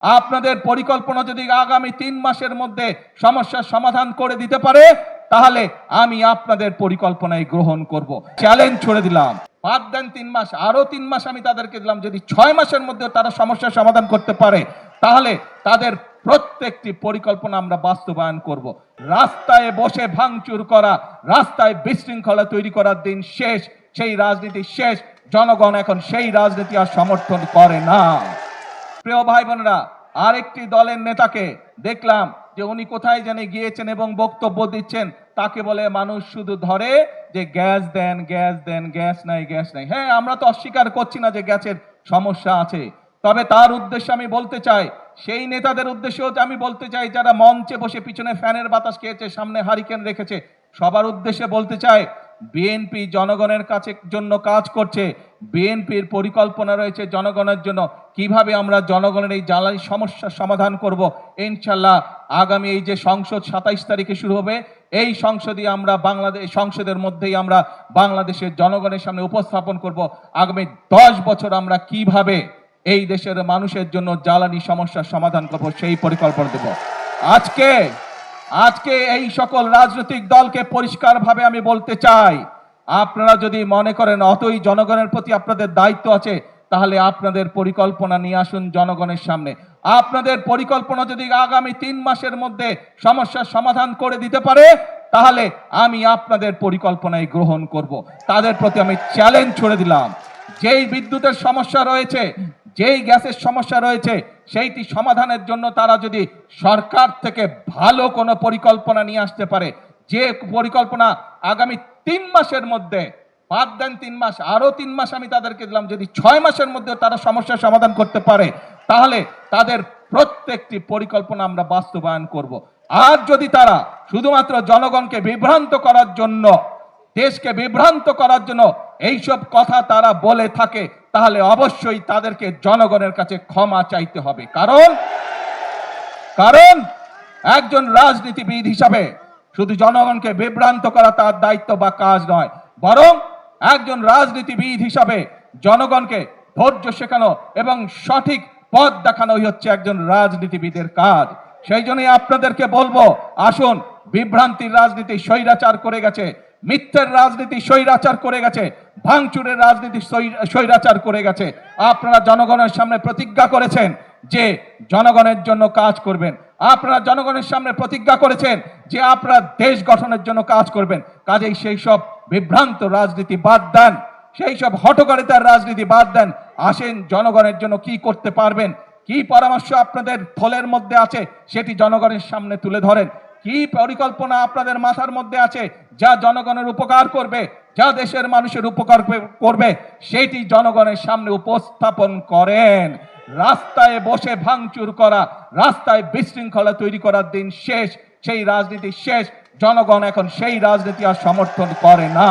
আপনাদের পরিকল্পনা যদি আগামী 3 মাসের মধ্যে সমস্যার সমাধান করে দিতে পারে, তাহলে আমি আপনাদের পরিকল্পনায় গ্রহণ করব। চ্যালেঞ্জ ছড়ে দিলাম। বাদ দেন 3 মাস, আরো 3 মাস আমি তাদেরকে দিলাম। যদি 6 মাসের মধ্যে তারা সমস্যার সমাধান করতে পারে, তাহলে তাদের প্রত্যেকটি পরিকল্পনা আমরা বাস্তবায়ন করব। রাস্তায় বসে ভাঙচুর করা, রাস্তায় বিশৃঙ্খলা তৈরি করার দিন শেষ, সেই রাজনীতি শেষ। জনগণ এখন সেই রাজনীতি আর সমর্থন করে না। প্রিয় ভাই বোনেরা, আরেকটি দলের নেতাকে দেখলাম যে উনি কোথায় জানি গিয়েছেন এবং বক্তব্য দিচ্ছেন। তাকে বলে মানুষ শুধু ধরে যে গ্যাস দেন, গ্যাস দেন, গ্যাস নাই, গ্যাস নাই। হ্যাঁ, আমরা তো অস্বীকার করছি না যে গ্যাসের সমস্যা আছে, তবে তার উদ্দেশ্যে আমি বলতে চাই, সেই নেতাদের উদ্দেশ্যেও আমি বলতে চাই যারা মঞ্চে বসে পিছনে ফ্যানের বাতাস খেয়েছে, সামনে হারিকেন রেখেছে, সবার উদ্দেশ্যে বলতে চাই, বিএনপি জনগণের কাছে জন্য কাজ করছে। বিএনপির পরিকল্পনা রয়েছে জনগণের জন্য। কিভাবে আমরা জনগণের এই জ্বালানি সমস্যার সমাধান করব, ইনশাল্লাহ আগামী এই যে সংসদ 27 তারিখে শুরু হবে, এই সংসদে আমরা সংসদের মধ্যেই আমরা বাংলাদেশের জনগণের সামনে উপস্থাপন করব আগামী 10 বছর আমরা কিভাবে এই দেশের মানুষের জন্য জ্বালানি সমস্যার সমাধান করব, সেই পরিকল্পনা দেব। আজকে এই সকল রাজনৈতিক দলকে পরিষ্কারভাবে আমি বলতে চাই, আপনারা যদি মনে করেন অতই জনগণের প্রতি আপনাদের দায়িত্ব আছে, তাহলে আপনাদের পরিকল্পনা নিয়ে আসুন জনগণের সামনে। আপনাদের পরিকল্পনা যদি আগামী 3 মাসের মধ্যে সমস্যার সমাধান করে দিতে পারে, তাহলে আমি আপনাদের পরিকল্পনায় গ্রহণ করব। তাদের প্রতি আমি চ্যালেঞ্জ ছড়ে দিলাম। যেই বিদ্যুতের সমস্যা রয়েছে, যেই গ্যাসের সমস্যা রয়েছে, সেইটি সমাধানের জন্য তারা যদি সরকার থেকে ভালো কোনো পরিকল্পনা নিয়ে আসতে পারে, যে পরিকল্পনা আগামী 3 মাসের মধ্যে, বাদ দেন 3 মাস, আরো 3 মাস আমি তাদেরকে দিলাম, যদি 6 মাসের মধ্যে তারা সমস্যার সমাধান করতে পারে, তাহলে তাদের প্রত্যেকটি পরিকল্পনা আমরা বাস্তবায়ন করব। আর যদি তারা শুধুমাত্র জনগণকে বিভ্রান্ত করার জন্য, দেশকে বিভ্রান্ত করার জন্য এইসব কথা তারা বলে থাকে, তাহলে অবশ্যই তাদেরকে জনগণের কাছে ক্ষমা চাইতে হবে। কারণ একজন রাজনীতিবিদ হিসাবে শুধু জনগণকে বিভ্রান্ত করা তার দায়িত্ব বা কাজ নয়, বরং একজন রাজনীতিবিদ হিসাবে জনগণকে ধৈর্য শেখানো এবং সঠিক পথ দেখানোই হচ্ছে একজন রাজনীতিবিদের কাজ। সেই জন্যই আপনাদেরকে বলবো, আসুন, বিভ্রান্তির রাজনীতি স্বৈরাচার করে গেছে, মিথ্যের রাজনীতি স্বৈরাচার করে গেছে, ভাঙচুরের রাজনীতি স্বৈরাচার করে গেছে। আপনারা জনগণের সামনে প্রতিজ্ঞা করেছেন যে জনগণের জন্য কাজ করবেন। আপনারা জনগণের সামনে প্রতিজ্ঞা করেছেন যে আপনারা দেশ গঠনের জন্য কাজ করবেন। কাজেই সেই সব বিভ্রান্ত রাজনীতি বাদ দেন, সেই সব হঠকারিতার রাজনীতি বাদ দেন। আসেন, জনগণের জন্য কি করতে পারবেন, কি পরামর্শ আপনাদের থলের মধ্যে আছে, সেটি জনগণের সামনে তুলে ধরেন। কি পরিকল্পনা আপনাদের মাথার মধ্যে আছে যা জনগণের উপকার করবে, যা দেশের মানুষের উপকার করবে, সেটি জনগণের সামনে উপস্থাপন করেন। রাস্তায় বসে ভাঙচুর করা, রাস্তায় বিশৃঙ্খলা তৈরি করার দিন শেষ, সেই রাজনীতি শেষ। জনগণ এখন সেই রাজনীতি আর সমর্থন করে না।